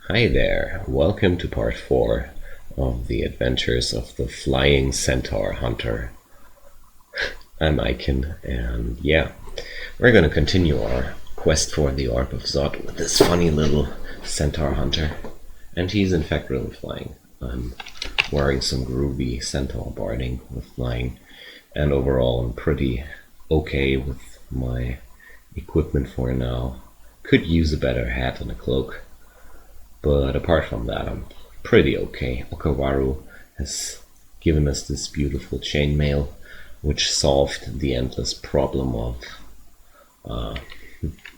Hi there, welcome to part 4 of the adventures of the flying centaur hunter. I'm Ic0n, and yeah, we're gonna continue our quest for the Orb of Zod with this funny little centaur hunter. And he's in fact really flying. I'm wearing some groovy centaur barding with flying, and overall I'm pretty okay with my equipment for now. Could use a better hat and a cloak. But apart from that, I'm pretty okay. Okawaru has given us this beautiful chainmail, which solved the endless problem of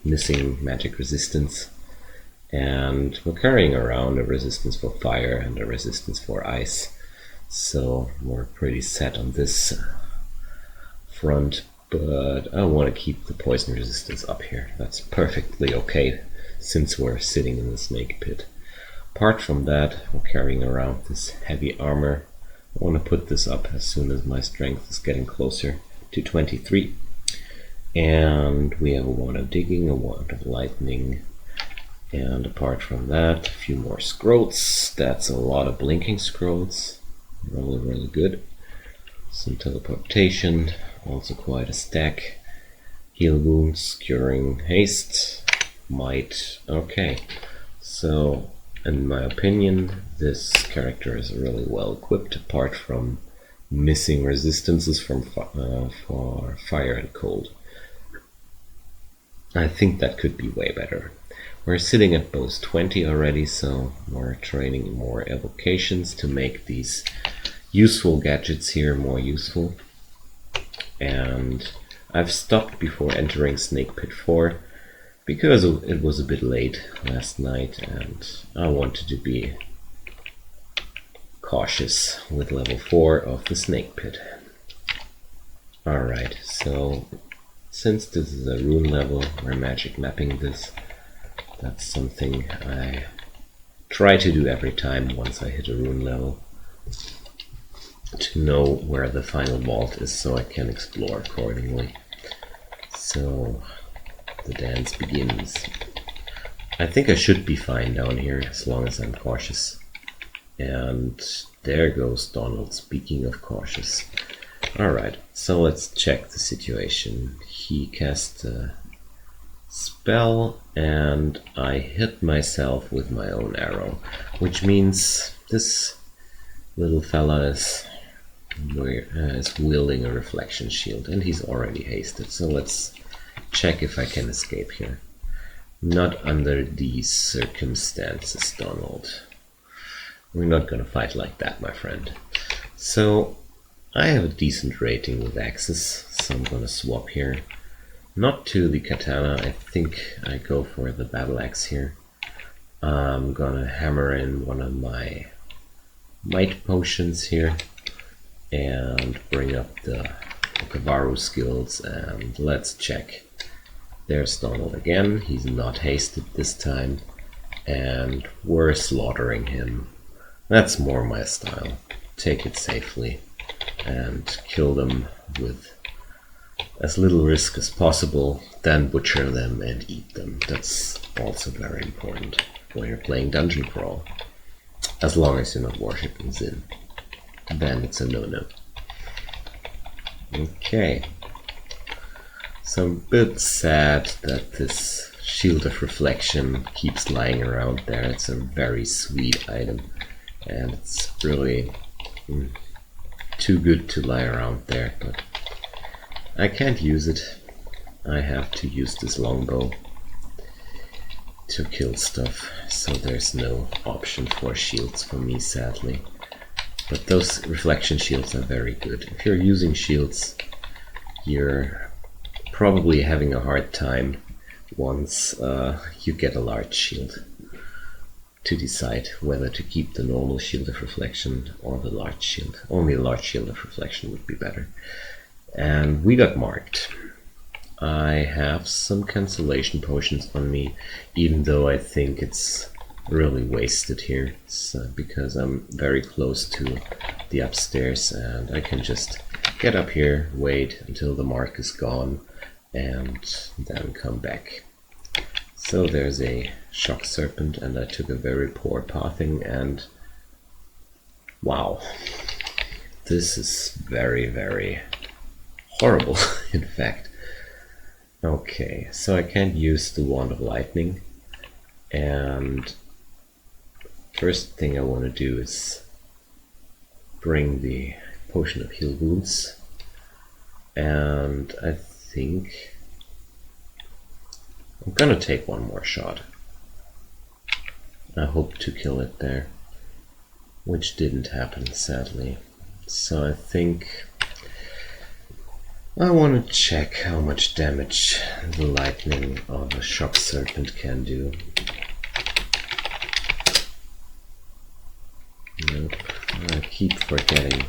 missing magic resistance. And we're carrying around a resistance for fire and a resistance for ice. So we're pretty set on this front, but I want to keep the poison resistance up here. That's perfectly okay since we're sitting in the snake pit. Apart from that, we're carrying around this heavy armor. I want to put this up as soon as my strength is getting closer to 23. And we have a wand of digging, a wand of lightning, and apart from that, a few more scrolls. That's a lot of blinking scrolls. Really good. Some teleportation, also quite a stack. Heal wounds, curing haste, might. Okay, so in my opinion, this character is really well equipped, apart from missing resistances from for fire and cold. I think that could be way better. We're sitting at both 20 already, so we're training more evocations to make these useful gadgets here more useful. And I've stopped before entering Snake Pit 4 because it was a bit late last night and I wanted to be cautious with level 4 of the Snake Pit. Alright, so since this is a rune level, we're magic mapping this. That's something I try to do every time once I hit a rune level, to know where the final vault is so I can explore accordingly. So the dance begins. I think I should be fine down here as long as I'm cautious. And there goes Donald, speaking of cautious. Alright, so let's check the situation. He cast a spell and I hit myself with my own arrow, which means this little fella is wielding a reflection shield and he's already hasted. So let's check if I can escape here. Not under these circumstances, Donald. We're not gonna fight like that, my friend. So I have a decent rating with axes, so I'm gonna swap here. Not to the katana, I think I go for the battle axe here. I'm gonna hammer in one of my might potions here and bring up the Okawaru skills, and let's check. There's Donald again. He's not hasted this time and we're slaughtering him. That's more my style. Take it safely and kill them with as little risk as possible, then butcher them and eat them. That's also very important when you're playing Dungeon Crawl. As long as you're not worshipping Zin, then it's a no-no. Okay. So I'm a bit sad that this Shield of Reflection keeps lying around there. It's a very sweet item and it's really too good to lie around there, but I can't use it. I have to use this longbow to kill stuff, so there's no option for shields for me, sadly. But those reflection shields are very good. If you're using shields, you're probably having a hard time once you get a large shield to decide whether to keep the normal shield of reflection or the large shield. Only a large shield of reflection would be better. And we got marked. I have some cancellation potions on me, even though I think it's really wasted here. It's because I'm very close to the upstairs and I can just get up here, wait until the mark is gone, and then come back. So there's a shock serpent, and I took a very poor pathing, and wow, this is very, very horrible, in fact. Okay, so I can't use the Wand of Lightning, and first thing I want to do is bring the Potion of Heal Wounds, and I think I'm gonna take one more shot. I hope to kill it there, which didn't happen, sadly. So I think I want to check how much damage the lightning of a shock serpent can do. Nope, I keep forgetting.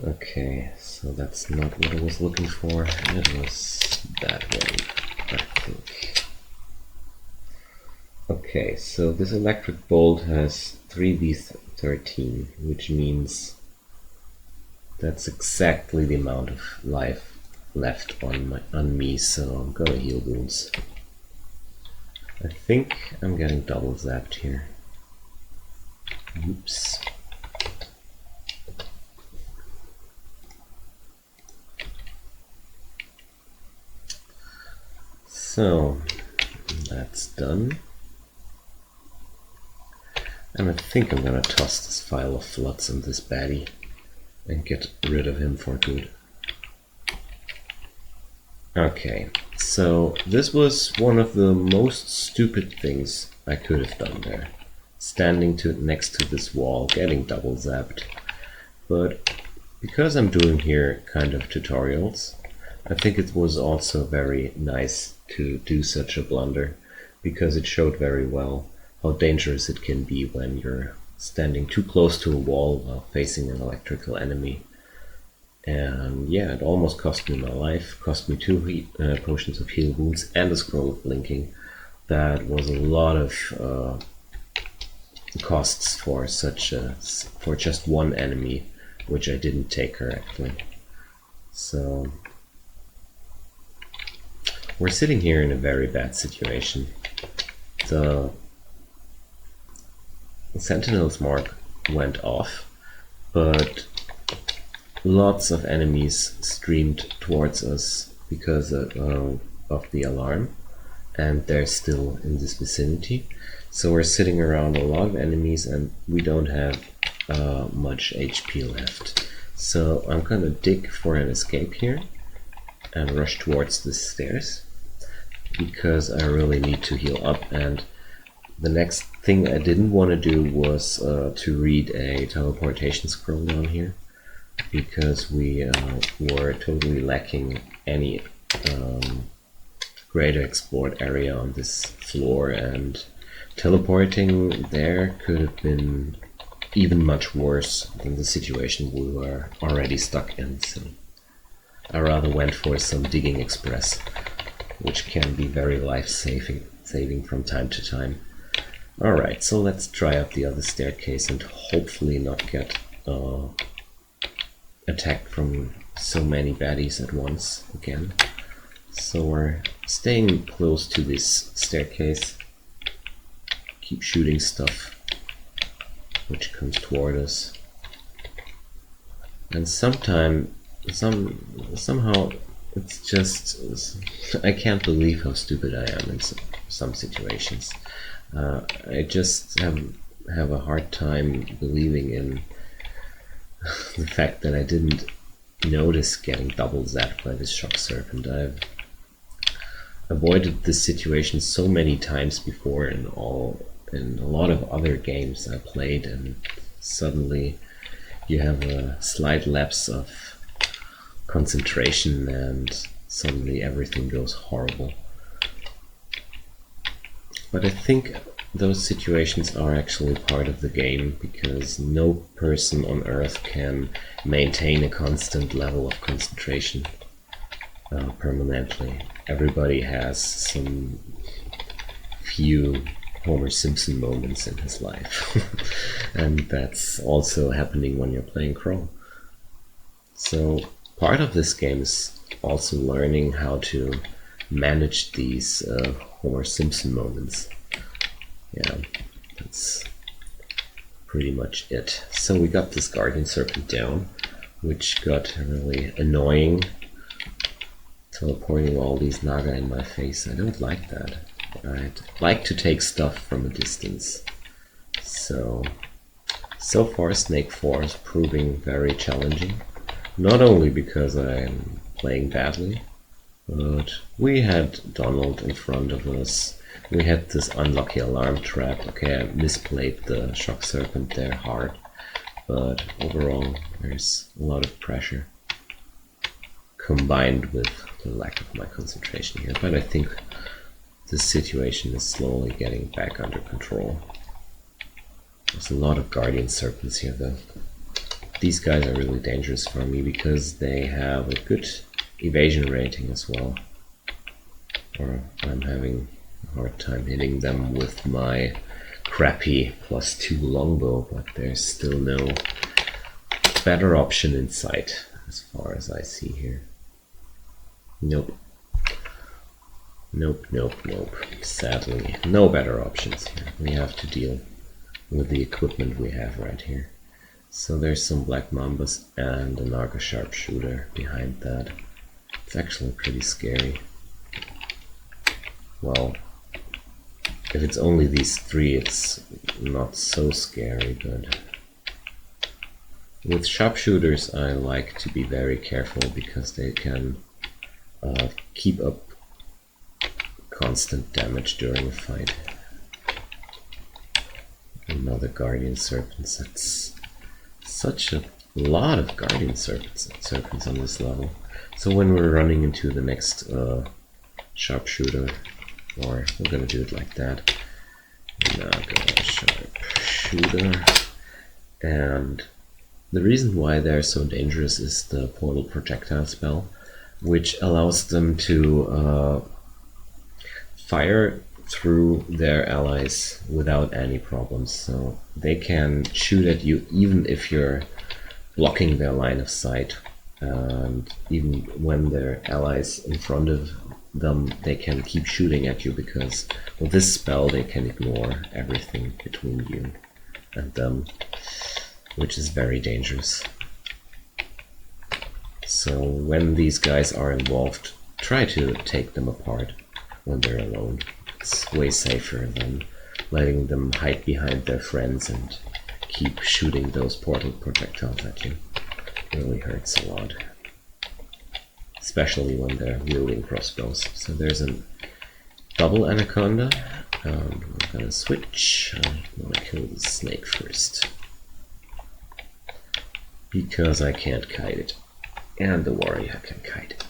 Okay, so that's not what I was looking for. It was that way, I think. Okay, so this electric bolt has 3d13, which means that's exactly the amount of life left on me, so I'm gonna heal wounds. I think I'm getting double zapped here. Oops. So that's done. And I think I'm gonna toss this Vial of Floods on this baddie and get rid of him for good. Okay, so this was one of the most stupid things I could have done there. Standing next to this wall, getting double zapped. But because I'm doing here kind of tutorials, I think it was also very nice to do such a blunder, because it showed very well how dangerous it can be when you're standing too close to a wall while facing an electrical enemy. And yeah, it almost cost me my life, cost me 2 potions of heal wounds and a scroll of blinking. That was a lot of costs for for just one enemy, which I didn't take correctly. So we're sitting here in a very bad situation. The Sentinel's mark went off, but lots of enemies streamed towards us because of the alarm, and they're still in this vicinity. So we're sitting around a lot of enemies and we don't have much HP left. So I'm gonna dig for an escape here and rush towards the stairs, because I really need to heal up. And the next thing I didn't want to do was to read a teleportation scroll down here, because we were totally lacking any greater explored area on this floor, and teleporting there could have been even much worse than the situation we were already stuck in. So I rather went for some digging express, which can be very life-saving from time to time. Alright, so let's try up the other staircase and hopefully not get attacked from so many baddies at once again. So we're staying close to this staircase, keep shooting stuff which comes toward us, and somehow it's just, I can't believe how stupid I am in some situations. I just have a hard time believing in the fact that I didn't notice getting double zapped by this shock serpent. I've avoided this situation so many times before in a lot of other games I played, and suddenly you have a slight lapse of concentration and suddenly everything goes horrible. But I think those situations are actually part of the game, because no person on Earth can maintain a constant level of concentration permanently. Everybody has some few Homer Simpson moments in his life. And that's also happening when you're playing Crow. So part of this game is also learning how to manage these Homer Simpson moments. Yeah, that's pretty much it. So we got this Guardian Serpent down, which got really annoying, teleporting all these Naga in my face. I don't like that. I'd like to take stuff from a distance. So far Snake 4 is proving very challenging. Not only because I'm playing badly, but we had Donald in front of us. We had this unlucky alarm trap. Okay, I misplayed the Shock Serpent there hard, but overall there's a lot of pressure combined with the lack of my concentration here. But I think the situation is slowly getting back under control. There's a lot of Guardian Serpents here though. These guys are really dangerous for me because they have a good evasion rating as well. Or I'm having a hard time hitting them with my crappy +2 longbow, but there's still no better option in sight as far as I see here. Nope. Nope. Sadly, no better options here. We have to deal with the equipment we have right here. So there's some Black Mambas and a Naga Sharpshooter behind that. It's actually pretty scary. Well, if it's only these three, it's not so scary, but with Sharpshooters I like to be very careful because they can keep up constant damage during a fight. Another Guardian Serpents. That's such a lot of Guardian Serpents on this level. So when we're running into the next Sharpshooter, or we're gonna do it like that, Naga Sharpshooter, and the reason why they're so dangerous is the Portal Projectile spell, which allows them to fire through their allies without any problems. So they can shoot at you even if you're blocking their line of sight, and even when their allies in front of them, they can keep shooting at you because with this spell they can ignore everything between you and them, which is very dangerous. So when these guys are involved, try to take them apart when they're alone. It's way safer than letting them hide behind their friends and keep shooting those portal projectiles at you. It really hurts a lot, especially when they're wielding crossbows. So there's a double Anaconda. I'm gonna switch. I'm gonna kill the snake first because I can't kite it, and the warrior can kite it.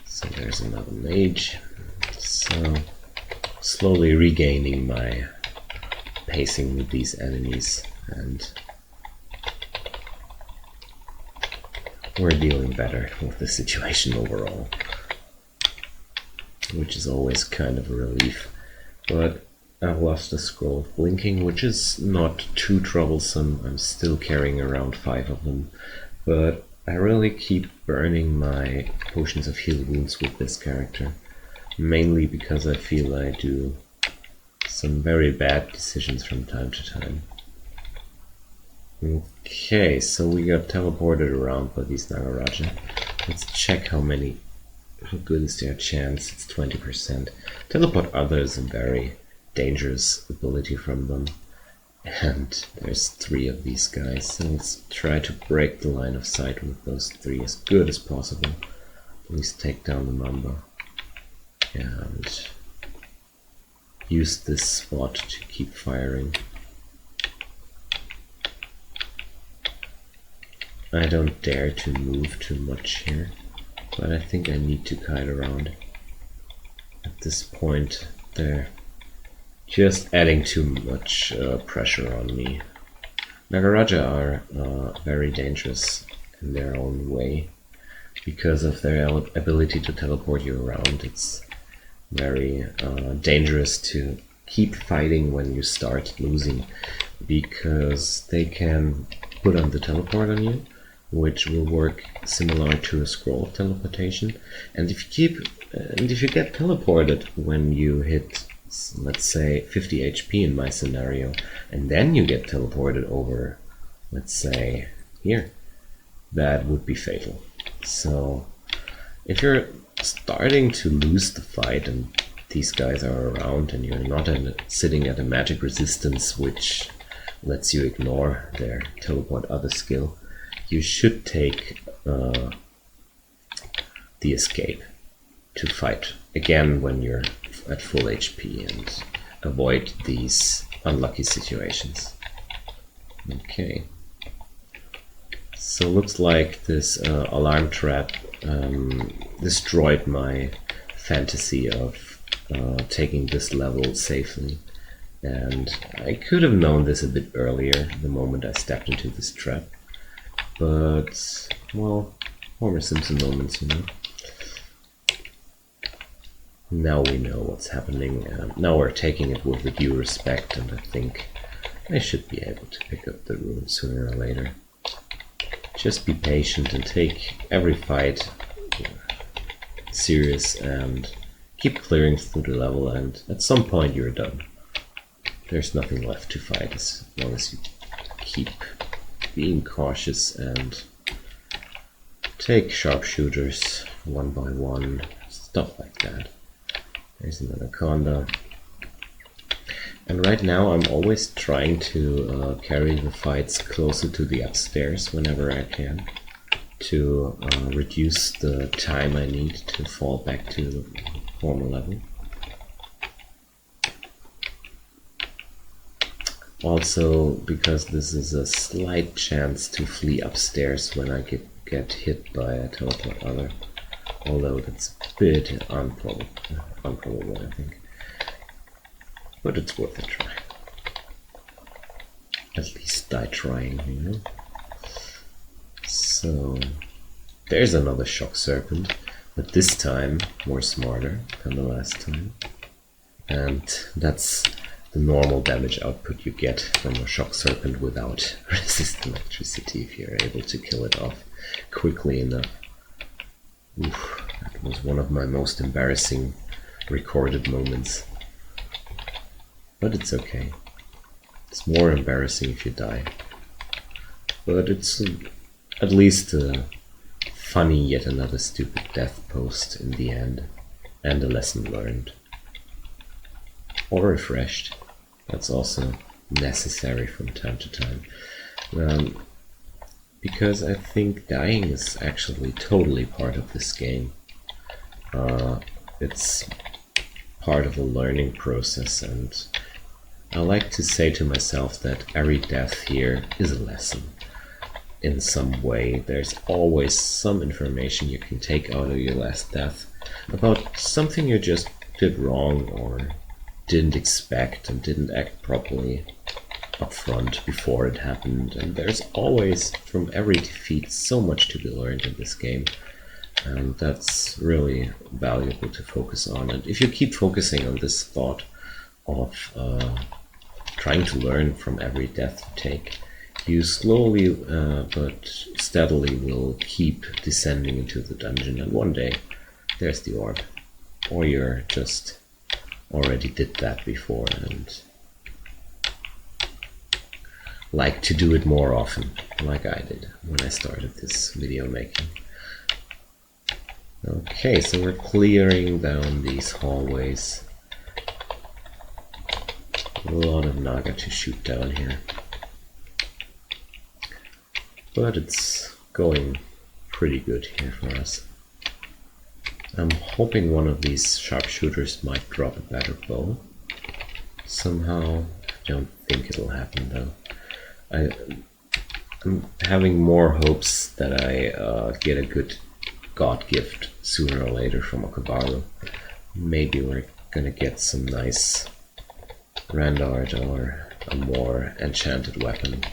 So there's another mage. So slowly regaining my pacing with these enemies, and we're dealing better with the situation overall, which is always kind of a relief. But I've lost the scroll of blinking, which is not too troublesome. I'm still carrying around 5 of them, but I really keep burning my potions of heal wounds with this character, mainly because I feel I do some very bad decisions from time to time. Okay, so we got teleported around by these Nagaraja. Let's check how good is their chance. It's 20%. Teleport others is a very dangerous ability from them. And there's 3 of these guys, so let's try to break the line of sight with those 3 as good as possible. At least take down the Mamba. And use this spot to keep firing. I don't dare to move too much here, but I think I need to kite around. At this point, they're just adding too much pressure on me. Nagaraja are very dangerous in their own way. Because of their ability to teleport you around, it's very dangerous to keep fighting when you start losing, because they can put on the teleport on you, which will work similar to a scroll of teleportation. And if you get teleported when you hit, let's say, 50 HP in my scenario, and then you get teleported over, let's say, here, that would be fatal. So if you're starting to lose the fight and these guys are around and you're not sitting at a magic resistance which lets you ignore their teleport other skill, you should take the escape to fight again when you're at full HP and avoid these unlucky situations. Okay. So looks like this alarm trap destroyed my fantasy of taking this level safely. And I could have known this a bit earlier, the moment I stepped into this trap. But, well, Homer Simpson moments, you know. Now we know what's happening. Now we're taking it with the due respect, and I think I should be able to pick up the rune sooner or later. Just be patient and take every fight serious and keep clearing through the level, and at some point you're done. There's nothing left to fight as long as you keep being cautious and take sharpshooters one by one, stuff like that. There's an anaconda. And right now I'm always trying to carry the fights closer to the upstairs whenever I can, to reduce the time I need to fall back to the former level. Also, because this is a slight chance to flee upstairs when I get hit by a teleport other, although that's a bit improbable, I think. But it's worth a try. At least die trying, you know. So, there's another shock serpent, but this time more smarter than the last time. And that's the normal damage output you get from a shock serpent without resist electricity if you're able to kill it off quickly enough. Oof, that was one of my most embarrassing recorded moments. But it's okay. It's more embarrassing if you die. But it's at least a funny yet another stupid death post in the end, and a lesson learned. Or refreshed. That's also necessary from time to time. Because I think dying is actually totally part of this game. It's part of the learning process, and I like to say to myself that every death here is a lesson. In some way, there's always some information you can take out of your last death about something you just did wrong or didn't expect and didn't act properly up front before it happened. And there's always, from every defeat, so much to be learned in this game. And that's really valuable to focus on. And if you keep focusing on this thought of trying to learn from every death you take, you slowly but steadily will keep descending into the dungeon, and one day there's the orb. Or you're just already did that before and like to do it more often, like I did when I started this video making. Okay, so we're clearing down these hallways. A lot of Naga to shoot down here. But it's going pretty good here for us. I'm hoping one of these sharpshooters might drop a better bow. Somehow, I don't think it'll happen though. I'm having more hopes that I get a good god gift sooner or later from Okabaru. Maybe we're gonna get some nice Randard or a more enchanted weapon.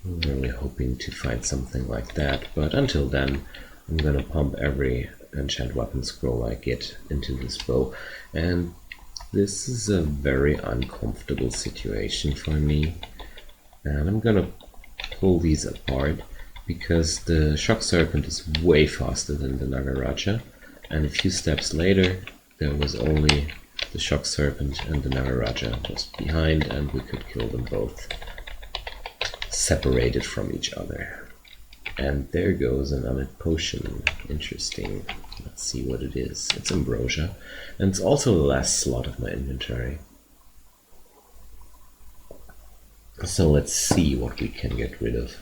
I'm really hoping to find something like that, but until then I'm gonna pump every enchant weapon scroll I get into this bow, and this is a very uncomfortable situation for me, and I'm gonna pull these apart because the Shock Serpent is way faster than the Nagaraja, and a few steps later there was only the Shock Serpent and the Nagaraja just behind, and we could kill them both separated from each other. And there goes another potion. Interesting. Let's see what it is. It's Ambrosia, and it's also the last slot of my inventory. So let's see what we can get rid of.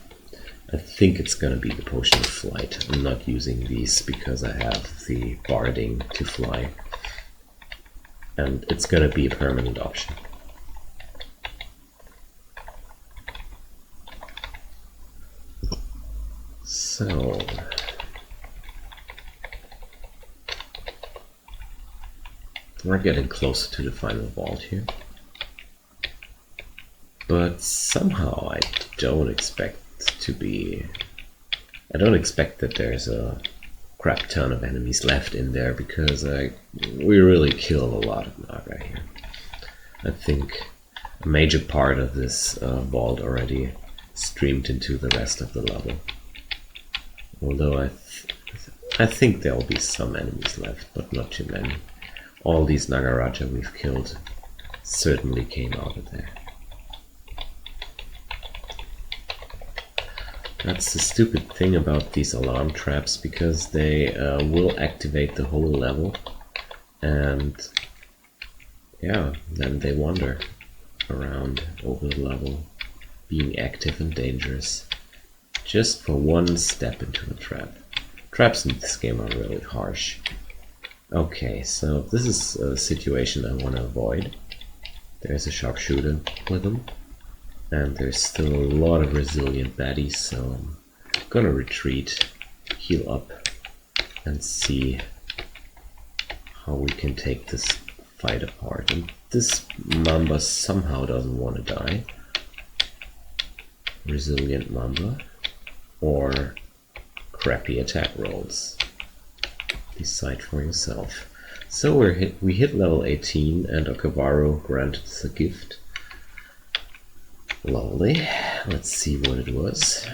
I think it's gonna be the Potion of Flight. I'm not using these because I have the Barding to fly. And it's gonna be a permanent option. So... we're getting closer to the final vault here. But somehow I don't expect that there's a crap ton of enemies left in there, because we really kill a lot of Naga here. I think a major part of this vault already streamed into the rest of the level. Although I think there will be some enemies left, but not too many. All these Nagaraja we've killed certainly came out of there. That's the stupid thing about these alarm traps, because they will activate the whole level, and yeah, then they wander around over the level, being active and dangerous, just for one step into a trap. Traps in this game are really harsh. Okay, so this is a situation I want to avoid. There's a sharpshooter with them. And there's still a lot of resilient baddies, so I'm gonna retreat, heal up, and see how we can take this fight apart. And this Mamba somehow doesn't want to die. Resilient Mamba, or crappy attack rolls. Decide for yourself. So we hit level 18, and Okabaru granted us a gift. Lovely. Let's see what it was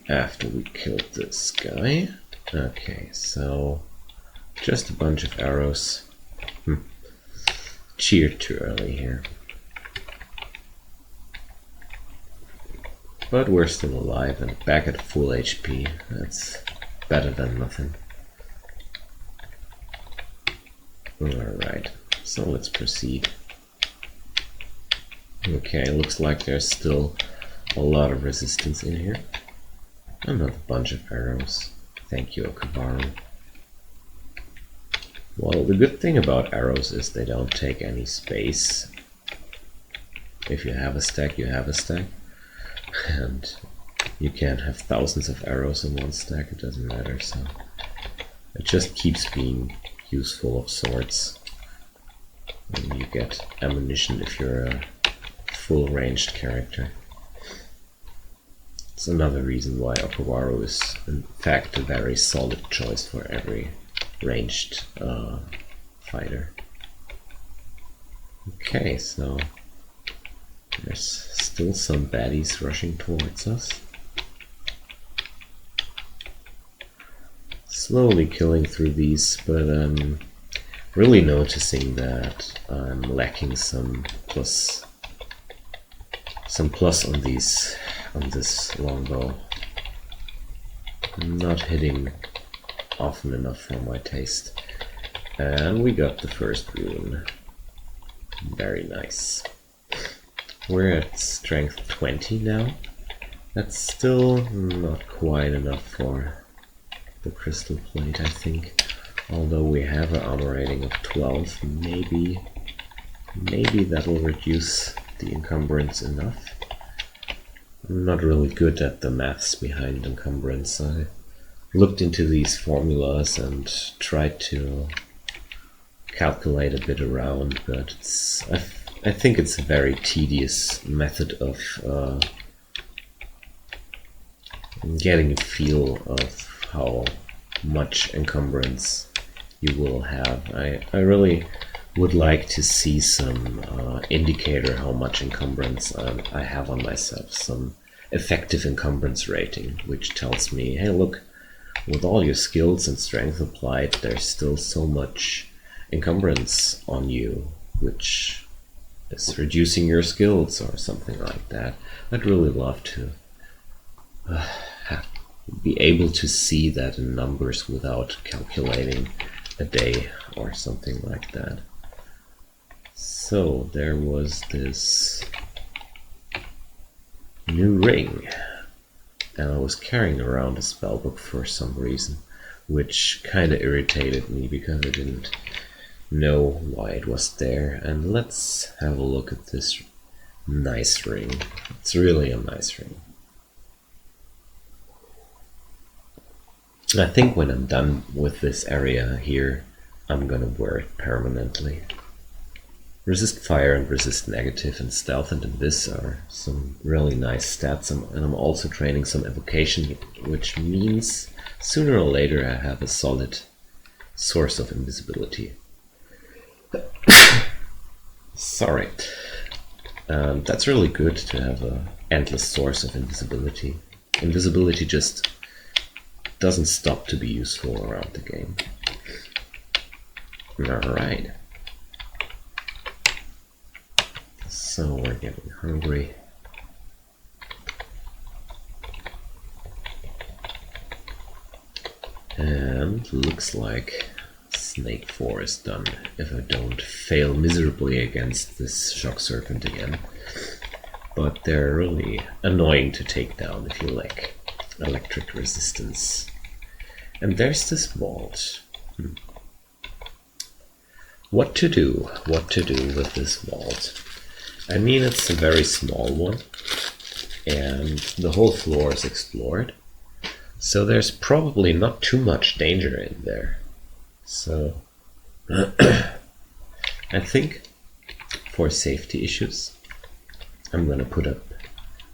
after we killed this guy. Okay, so just a bunch of arrows. Cheered too early here. But we're still alive and back at full HP. That's better than nothing. Alright, so let's proceed. Okay, looks like there's still a lot of resistance in here. Another bunch of arrows. Thank you, Okabaru. Well, the good thing about arrows is they don't take any space. If you have a stack, you have a stack. And you can't have thousands of arrows in one stack, it doesn't matter, so it just keeps being useful of sorts. And you get ammunition if you're a full-ranged character. It's another reason why Okabaru is in fact a very solid choice for every ranged fighter. Okay, so there's still some baddies rushing towards us. Slowly killing through these, but really noticing that I'm lacking some plus on this longbow. I'm not hitting often enough for my taste. And we got the first rune. Very nice. We're at strength 20 now. That's still not quite enough for the crystal plate, I think. Although we have an armor rating of 12, maybe that'll reduce the encumbrance enough. I'm not really good at the maths behind encumbrance. I looked into these formulas and tried to calculate a bit around, but I think it's a very tedious method of getting a feel of how much encumbrance you will have. I really would like to see some indicator how much encumbrance I have on myself, some effective encumbrance rating, which tells me, hey look, with all your skills and strength applied, there's still so much encumbrance on you, which is reducing your skills or something like that. I'd really love to be able to see that in numbers without calculating a day or something like that. So there was this new ring, and I was carrying around a spellbook for some reason, which kind of irritated me because I didn't know why it was there. And let's have a look at this nice ring. It's really a nice ring. I think when I'm done with this area here, I'm gonna wear it permanently. Resist fire and resist negative and stealth and invis are some really nice stats, and I'm also training some evocation, which means sooner or later I have a solid source of invisibility. Sorry. That's really good to have an endless source of invisibility. Invisibility just doesn't stop to be useful around the game. Alright. So we're getting hungry. And looks like Snake 4 is done, if I don't fail miserably against this Shock Serpent again. But they're really annoying to take down if you lack electric resistance. And there's this vault. What to do with this vault? I mean, it's a very small one, and the whole floor is explored, so there's probably not too much danger in there. So I think for safety issues, I'm gonna put up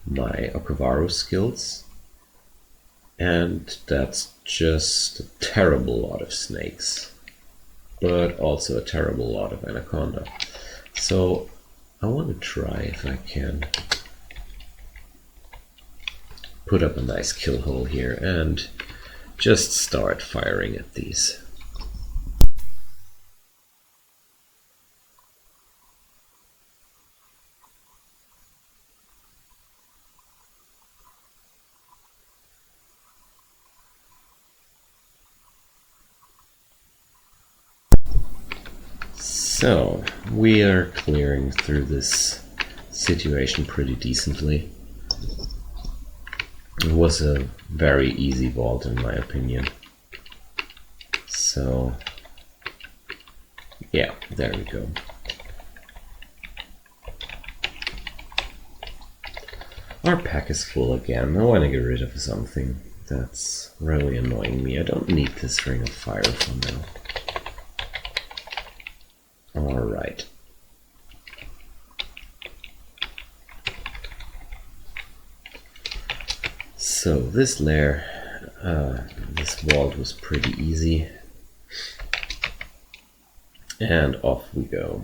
my Okavaru skills, and that's just a terrible lot of snakes, but also a terrible lot of anaconda. So I want to try if I can put up a nice kill hole here and just start firing at these. So, we are clearing through this situation pretty decently. It was a very easy vault in my opinion. So, yeah, there we go. Our pack is full again. I want to get rid of something that's really annoying me. I don't need this ring of fire for now. Alright. So this lair, this vault was pretty easy. And off we go.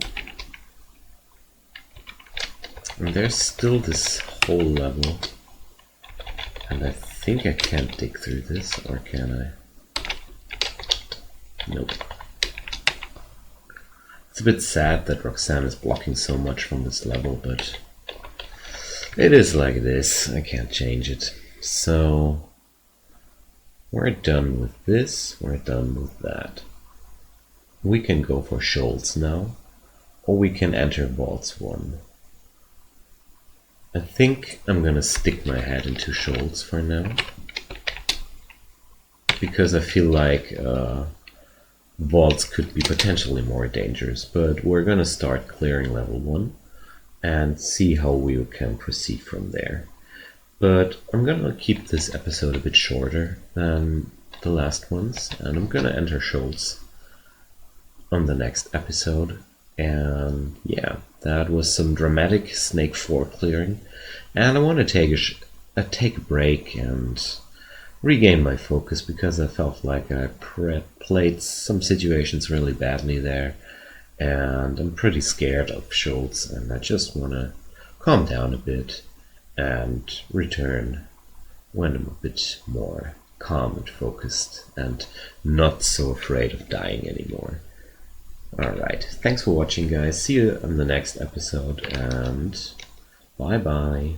And there's still this whole level. And I think I can't dig through this, or can I? Nope. It's a bit sad that Roxanne is blocking so much from this level, but it is like this. I can't change it. So we're done with this, we're done with that. We can go for shoals now, or we can enter Vaults 1. I think I'm gonna stick my head into shoals for now, because I feel like vaults could be potentially more dangerous, but we're gonna start clearing level 1 and see how we can proceed from there. But I'm gonna keep this episode a bit shorter than the last ones, and I'm gonna enter shoals on the next episode. And yeah, that was some dramatic Snake 4 clearing, and I want to take a break and regain my focus, because I felt like I played some situations really badly there, and I'm pretty scared of shoals, and I just want to calm down a bit and return when I'm a bit more calm and focused and not so afraid of dying anymore. Alright, thanks for watching guys, see you on the next episode and bye bye.